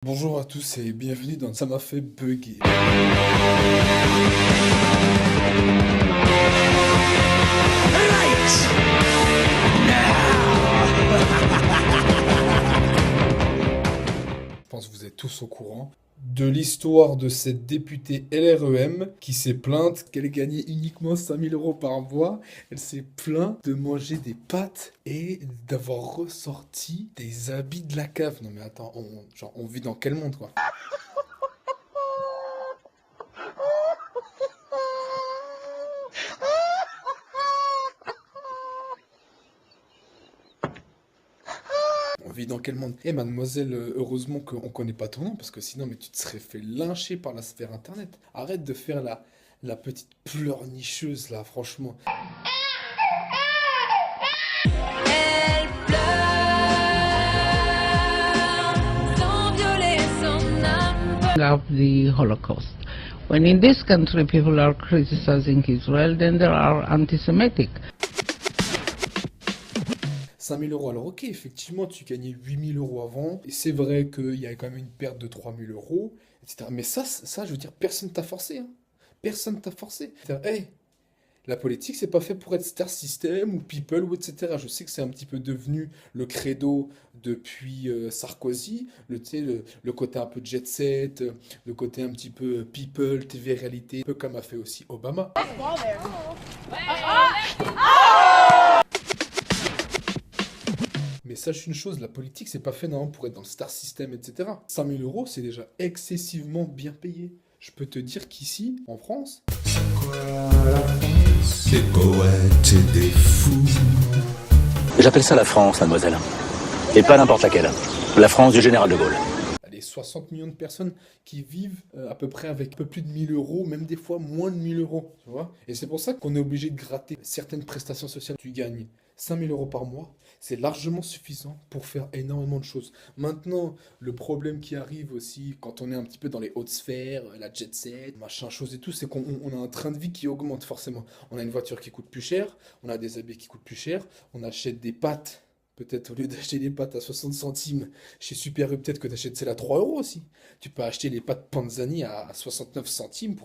Bonjour à tous et bienvenue dans Ça m'a fait bugger. Je pense que vous êtes tous au courant de l'histoire de cette députée LREM qui s'est plainte qu'elle gagnait uniquement 5 000 € par mois. Elle s'est plainte de manger des pâtes et d'avoir ressorti des habits de la cave. Non mais attends, on vit dans quel monde quoi? On vit dans quel monde? Eh mademoiselle, heureusement qu'on connaît pas ton nom, parce que sinon mais tu te serais fait lyncher par la sphère internet. Arrête de faire la petite pleurnicheuse là, franchement. Elle pleure sans violer son âme. Of the Holocaust. When in this country people are criticizing Israel, then they are anti-Semitic. 5 000 €, alors ok, effectivement, tu gagnais 8 000 € avant, et c'est vrai qu'il y a quand même une perte de 3 000 €, etc. Mais ça, je veux dire, personne t'a forcé, hein. Personne t'a forcé. Hey, la politique, c'est pas fait pour être star system ou people ou etc. Je sais que c'est un petit peu devenu le credo depuis Sarkozy, tu sais, le côté un peu jet set, le côté un petit peu people, TV réalité, un peu comme a fait aussi Obama. Mais sache une chose, la politique, c'est pas fait normalement pour être dans le star system, etc. 5 000 €, c'est déjà excessivement bien payé. Je peux te dire qu'ici, en France, Des poètes et des fous. J'appelle ça la France, mademoiselle. Et pas n'importe laquelle. La France du général de Gaulle. les 60 millions de personnes qui vivent à peu près avec un peu plus de 1 000 €, même des fois moins de 1 000 €, tu vois. Et c'est pour ça qu'on est obligé de gratter certaines prestations sociales. Tu gagnes 5 000 € par mois, c'est largement suffisant pour faire énormément de choses. Maintenant, le problème qui arrive aussi quand on est un petit peu dans les hautes sphères, la jet set, machin, chose et tout, c'est qu'on a un train de vie qui augmente forcément. On a une voiture qui coûte plus cher, on a des habits qui coûtent plus cher, on achète des pâtes. Peut-être au lieu d'acheter les pâtes à 60 centimes chez Super U, peut-être que tu achètes celles à 3 € aussi. Tu peux acheter les pâtes Panzani à 69 centimes.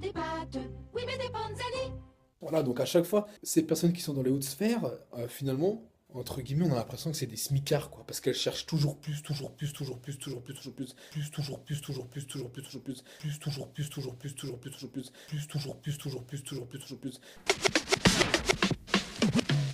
Des pâtes, oui mais des panzani. Voilà, donc à chaque fois, ces personnes qui sont dans les hautes sphères, finalement, entre guillemets, on a l'impression que c'est des smicards, quoi, parce qu'elles cherchent toujours plus, toujours plus, toujours plus, toujours plus, toujours plus, plus, toujours plus, toujours plus, toujours plus, toujours plus, plus, toujours plus, toujours plus, toujours plus, toujours plus, plus, toujours plus, toujours plus, toujours plus, toujours plus.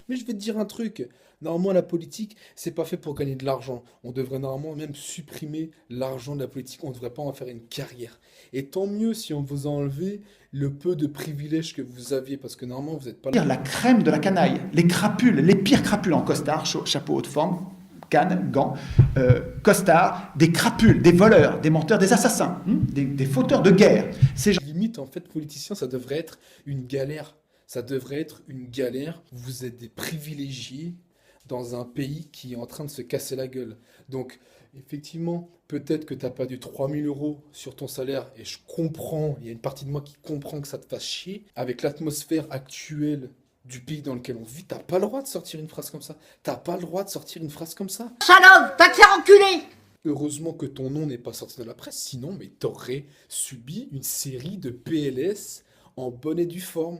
Mais je vais te dire un truc, normalement la politique, c'est pas fait pour gagner de l'argent. On devrait normalement même supprimer l'argent de la politique, on ne devrait pas en faire une carrière. Et tant mieux si on vous a enlevé le peu de privilèges que vous aviez, parce que normalement vous n'êtes pas là. La crème de la canaille, les crapules, les pires crapules en costard, chapeau haute forme, canne, gants, costard, des crapules, des voleurs, des menteurs, des assassins, des fauteurs de guerre. Ces gens... Limite, en fait, politicien, ça devrait être une galère. Ça devrait être une galère. Vous êtes des privilégiés dans un pays qui est en train de se casser la gueule. Donc, effectivement, peut-être que tu n'as pas du 3 000 € sur ton salaire, et je comprends, il y a une partie de moi qui comprend que ça te fasse chier. Avec l'atmosphère actuelle du pays dans lequel on vit, t'as pas le droit de sortir une phrase comme ça. T'as pas le droit de sortir une phrase comme ça. Salope, va te faire enculer! Heureusement que ton nom n'est pas sorti dans la presse, sinon, mais t'aurais subi une série de PLS en bonne et due forme.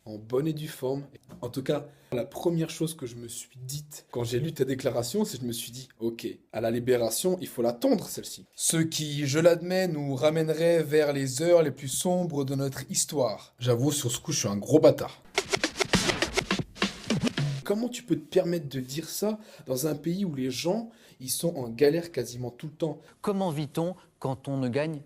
En bonne et due forme. En tout cas, la première chose que je me suis dite quand j'ai lu ta déclaration, c'est que je me suis dit, ok, à la libération, il faut l'attendre celle-ci. Ce qui, je l'admets, nous ramènerait vers les heures les plus sombres de notre histoire. J'avoue, sur ce coup, je suis un gros bâtard. Comment tu peux te permettre de dire ça dans un pays où les gens, ils sont en galère quasiment tout le temps? Comment vit-on quand on ne gagne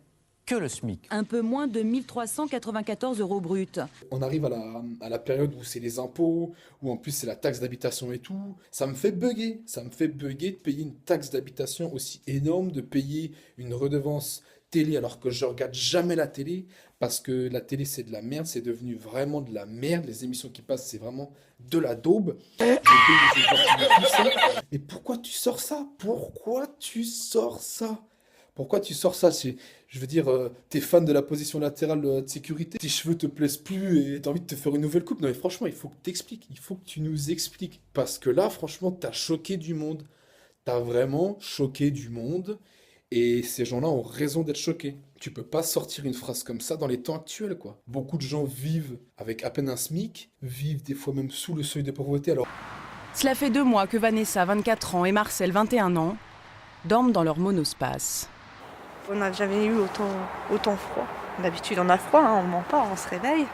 que le SMIC? Un peu moins de 1394 € bruts. On arrive à la période où c'est les impôts, où en plus c'est la taxe d'habitation et tout. Ça me fait bugger. Ça me fait bugger de payer une taxe d'habitation aussi énorme, de payer une redevance télé alors que je regarde jamais la télé, parce que la télé c'est de la merde, c'est devenu vraiment de la merde. Les émissions qui passent c'est vraiment de la daube. Et pourquoi tu sors ça? Pourquoi tu sors ça? Pourquoi tu sors ça? Je veux dire, t'es fan de la position latérale de sécurité, tes cheveux te plaisent plus et t'as envie de te faire une nouvelle coupe. Non mais franchement, il faut que t'expliques, il faut que tu nous expliques. Parce que là, franchement, t'as choqué du monde. T'as vraiment choqué du monde. Et ces gens-là ont raison d'être choqués. Tu peux pas sortir une phrase comme ça dans les temps actuels, quoi. Beaucoup de gens vivent avec à peine un SMIC, vivent des fois même sous le seuil de pauvreté. Alors, Cela fait 2 mois que Vanessa, 24 ans, et Marcel, 21 ans, dorment dans leur monospace. On n'a jamais eu autant froid. D'habitude on a froid, hein, on ment pas, on se réveille.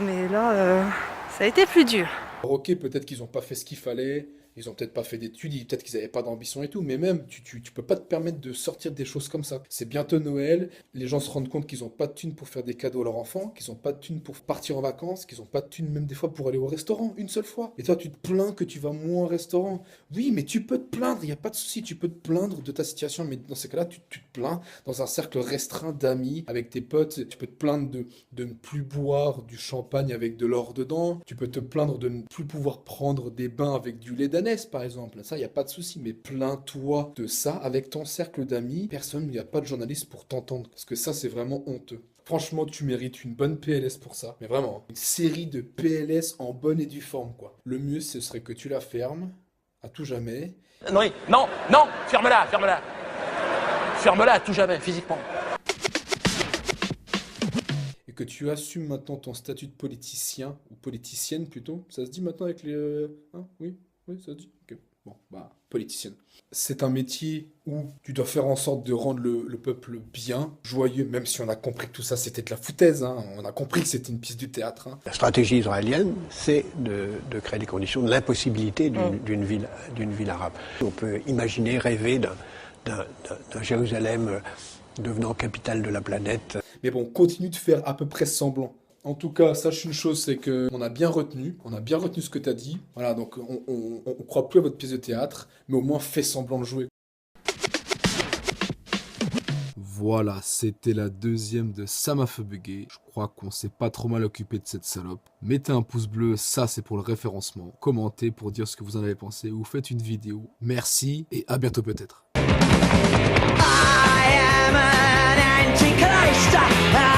Mais là, ça a été plus dur. ok, peut-être qu'ils ont pas fait ce qu'il fallait, ils ont peut-être pas fait d'études, peut-être qu'ils avaient pas d'ambition et tout, mais même, tu peux pas te permettre de sortir des choses comme ça. C'est bientôt Noël, les gens se rendent compte qu'ils ont pas de thunes pour faire des cadeaux à leurs enfants, qu'ils ont pas de thunes pour partir en vacances, qu'ils ont pas de thunes même des fois pour aller au restaurant, une seule fois. Et toi, tu te plains que tu vas moins au restaurant. Oui, mais tu peux te plaindre, il y a pas de souci, tu peux te plaindre de ta situation, mais dans ces cas-là, tu te plains dans un cercle restreint d'amis, avec tes potes, tu peux te plaindre de ne plus boire du champagne avec de l'or dedans, tu peux te plaindre de ne plus pouvoir prendre des bains avec du lait d'ânesse, par exemple. Ça, il n'y a pas de souci, mais plains-toi de ça avec ton cercle d'amis. Personne, il n'y a pas de journaliste pour t'entendre, parce que ça, c'est vraiment honteux. Franchement, tu mérites une bonne PLS pour ça, mais vraiment, une série de PLS en bonne et due forme, quoi. Le mieux, ce serait que tu la fermes, à tout jamais. Non, ferme-la. Ferme-la à tout jamais, physiquement. Et que tu assumes maintenant ton statut de politicien, ou politicienne plutôt. Ça se dit maintenant avec les... Hein, oui, ça se dit. Ok. Bon, politicienne. C'est un métier où tu dois faire en sorte de rendre le peuple bien, joyeux, même si on a compris que tout ça c'était de la foutaise, hein. On a compris que c'était une pièce du théâtre. Hein. La stratégie israélienne, c'est de créer les conditions de l'impossibilité d'une ville arabe. On peut imaginer, rêver d'un Jérusalem devenant capitale de la planète. Mais bon, continue de faire à peu près semblant. En tout cas, sache une chose, c'est qu'on a bien retenu ce que tu as dit. Voilà, donc on croit plus à votre pièce de théâtre, mais au moins fais semblant de jouer. Voilà, c'était la deuxième de Ça m'a fait bugger. Je crois qu'on s'est pas trop mal occupé de cette salope. Mettez un pouce bleu, ça c'est pour le référencement. Commentez pour dire ce que vous en avez pensé ou faites une vidéo. Merci et à bientôt peut-être. I am an antichrist.